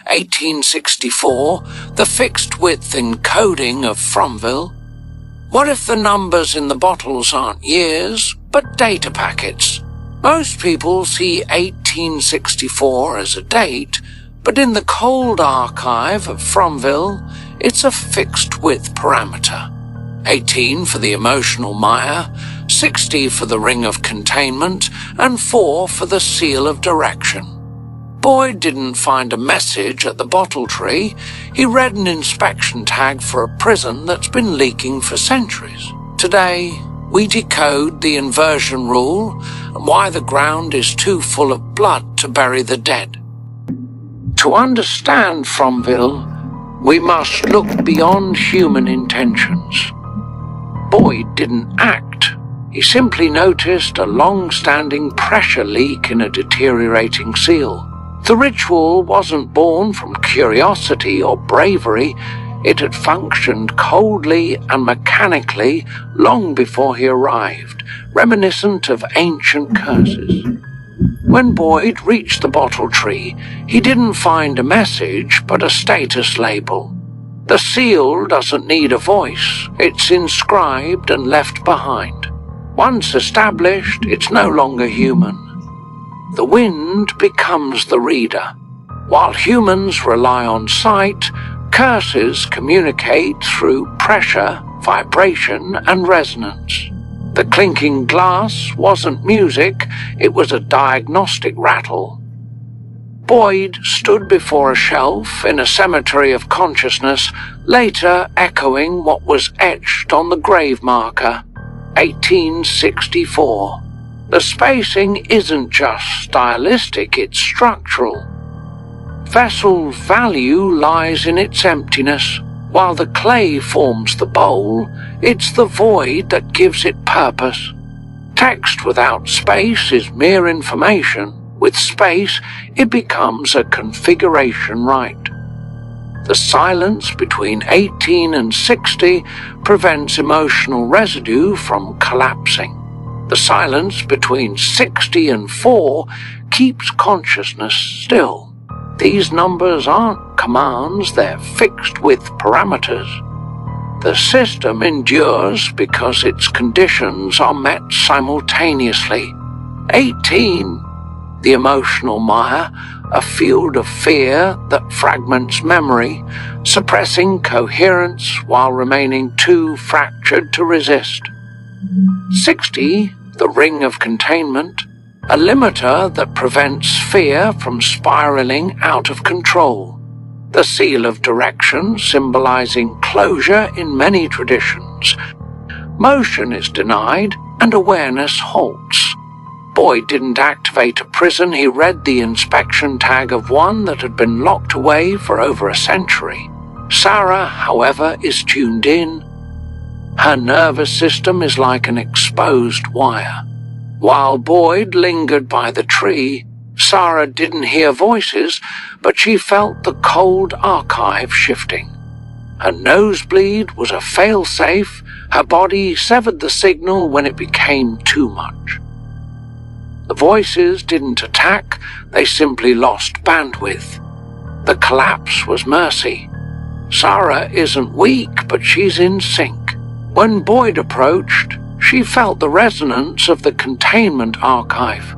1864, the fixed-width encoding of Fromville? What if the numbers in the bottles aren't years, but data packets? Most people see 1864 as a date, but in the cold archive of Fromville, it's a fixed-width parameter. 18 for the emotional mire, 60 for the ring of containment, and 4 for the seal of direction. Boyd didn't find a message at the bottle tree. He read an inspection tag for a prison that's been leaking for centuries. Today, we decode the inversion rule and why the ground is too full of blood to bury the dead. To understand Fromville, we must look beyond human intentions. Boyd didn't act. He simply noticed a long-standing pressure leak in a deteriorating seal. The ritual wasn't born from curiosity or bravery. It had functioned coldly and mechanically long before he arrived, reminiscent of ancient curses. When Boyd reached the bottle tree, he didn't find a message but a status label. The seal doesn't need a voice. It's inscribed and left behind. Once established, it's no longer human. The wind becomes the reader. While humans rely on sight, curses communicate through pressure, vibration, and resonance. The clinking glass wasn't music, it was a diagnostic rattle. Boyd stood before a shelf in a cemetery of consciousness, later echoing what was etched on the grave marker, 1864. The spacing isn't just stylistic, it's structural. Vessel's value lies in its emptiness. While the clay forms the bowl, it's the void that gives it purpose. Text without space is mere information. With space, it becomes a configuration right. The silence between 18 and 60 prevents emotional residue from collapsing. The silence between 60 and 4 keeps consciousness still. These numbers aren't commands, they're fixed-width parameters. The system endures because its conditions are met simultaneously. 18, the emotional mire, a field of fear that fragments memory, suppressing coherence while remaining too fractured to resist. 60, the ring of containment, a limiter that prevents fear from spiraling out of control. The seal of direction, symbolizing closure in many traditions. Motion is denied and awareness halts. Boyd didn't activate a prison, he read the inspection tag of one that had been locked away for over a century. Sarah, however, is tuned in. Her nervous system is like an exposed wire. While Boyd lingered by the tree, Sarah didn't hear voices, but she felt the cold archive shifting. Her nosebleed was a fail-safe. Her body severed the signal when it became too much. The voices didn't attack, they simply lost bandwidth. The collapse was mercy. Sarah isn't weak, but she's in sync. When Boyd approached, she felt the resonance of the containment archive.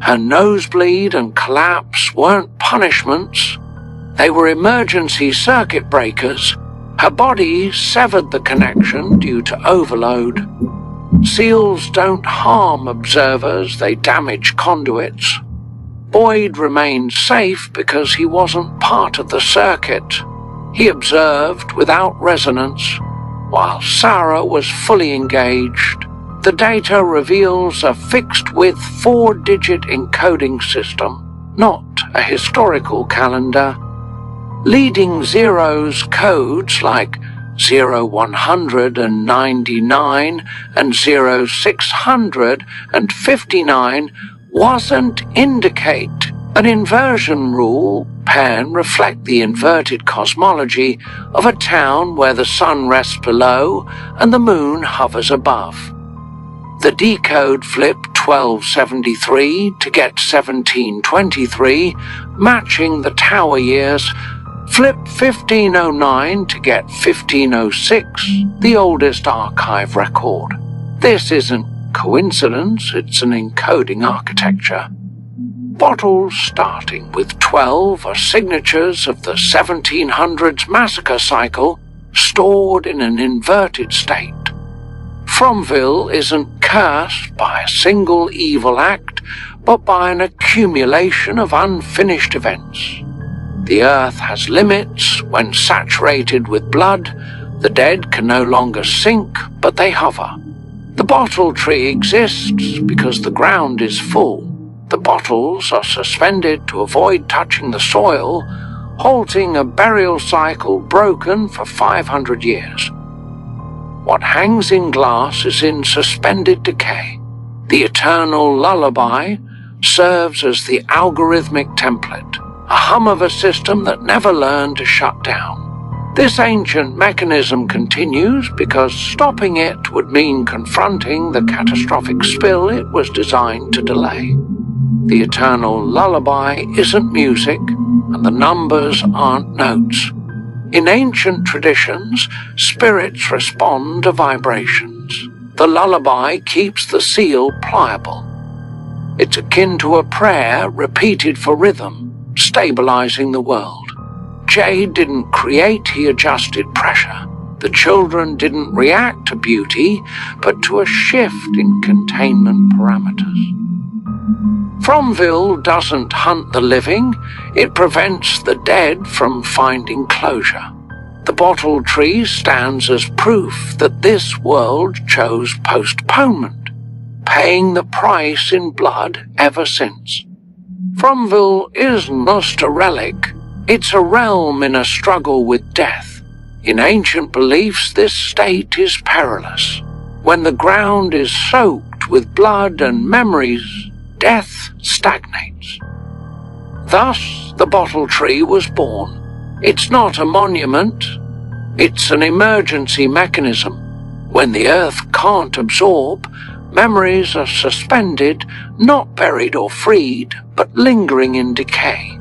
Her nosebleed and collapse weren't punishments, they were emergency circuit breakers. Her body severed the connection due to overload. Seals don't harm observers, they damage conduits. Boyd remained safe because he wasn't part of the circuit. He observed without resonance, while Sarah was fully engaged. The data reveals a fixed-width 4-digit encoding system, not a historical calendar. Leading zeros codes like 0199 and 0659 wasn't indicate. An inversion rule pan reflect the inverted cosmology of a town where the sun rests below and the moon hovers above. The decode flip 1273 to get 1723, matching the tower years. Flip 1509 to get 1506, the oldest archive record. This isn't coincidence, it's an encoding architecture. Bottles starting with 12 are signatures of the 1700s massacre cycle, stored in an inverted state. Fromville isn't cursed by a single evil act, but by an accumulation of unfinished events. The earth has limits. When saturated with blood, the dead can no longer sink, but they hover. The bottle tree exists because the ground is full. The bottles are suspended to avoid touching the soil, halting a burial cycle broken for 500 years. What hangs in glass is in suspended decay. The eternal lullaby serves as the algorithmic template, a hum of a system that never learned to shut down. This ancient mechanism continues because stopping it would mean confronting the catastrophic spill it was designed to delay. The eternal lullaby isn't music, and the numbers aren't notes. In ancient traditions, spirits respond to vibrations. The lullaby keeps the seal pliable. It's akin to a prayer repeated for rhythm, stabilizing the world. Jade didn't create, he adjusted pressure. The children didn't react to beauty, but to a shift in containment parameters. Fromville doesn't hunt the living, it prevents the dead from finding closure. The bottle tree stands as proof that this world chose postponement, paying the price in blood ever since. Fromville isn't just a relic, it's a realm in a struggle with death. In ancient beliefs, this state is perilous. When the ground is soaked with blood and memories, death stagnates. Thus, the bottle tree was born. It's not a monument, it's an emergency mechanism. When the earth can't absorb, memories are suspended, not buried or freed, but lingering in decay.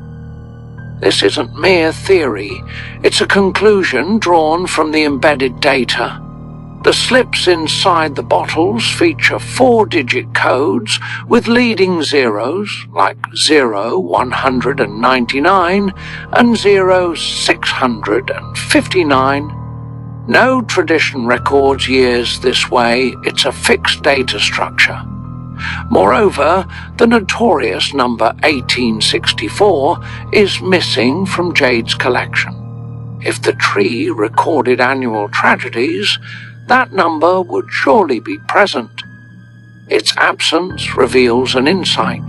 This isn't mere theory, it's a conclusion drawn from the embedded data. The slips inside the bottles feature 4-digit codes with leading zeros like 0199 and 0659. No tradition records years this way, it's a fixed data structure. Moreover, the notorious number 1864 is missing from Jade's collection. If the tree recorded annual tragedies, that number would surely be present. Its absence reveals an insight.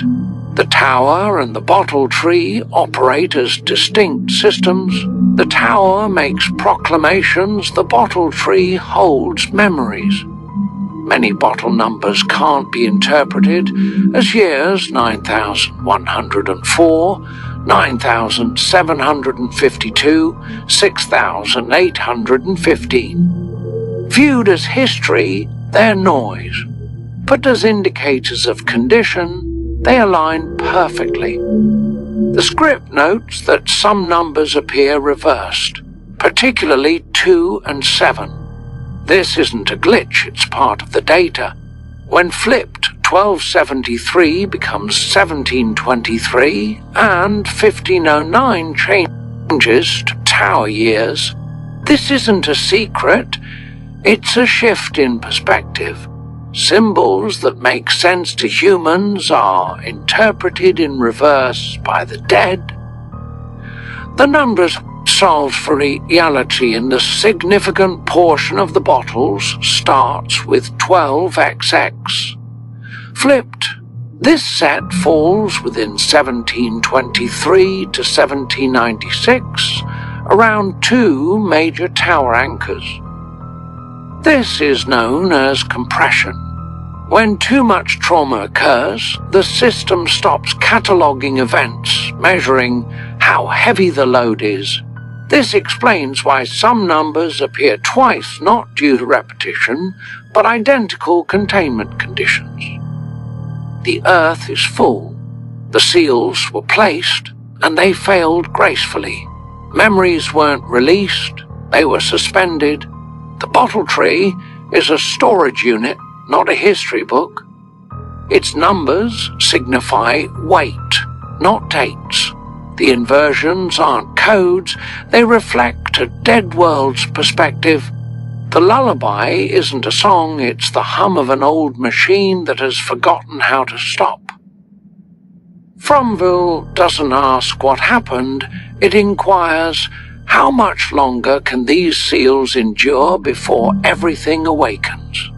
The tower and the bottle tree operate as distinct systems. The tower makes proclamations, the bottle tree holds memories. Many bottle numbers can't be interpreted as years 9104, 9752, 6815. Viewed as history, they're noise, but as indicators of condition, they align perfectly. The script notes that some numbers appear reversed, particularly 2 and 7. This isn't a glitch, it's part of the data. When flipped, 1273 becomes 1723, and 1509 changes to tower years. This isn't a secret, it's a shift in perspective. Symbols that make sense to humans are interpreted in reverse by the dead. The numbers solve for reality, and the significant portion of the bottles starts with 12XX. Flipped, this set falls within 1723 to 1796, around 2 major tower anchors. This is known as compression. When too much trauma occurs, the system stops cataloging events, measuring how heavy the load is. This explains why some numbers appear twice, not due to repetition, but identical containment conditions. the earth is full. The seals were placed, and they failed gracefully. Memories weren't released, they were suspended. The bottle tree is a storage unit, not a history book. Its numbers signify weight, not dates. The inversions aren't codes, they reflect a dead world's perspective. The lullaby isn't a song, it's the hum of an old machine that has forgotten how to stop. Fromville doesn't ask what happened, it inquires, how much longer can these seals endure before everything awakens?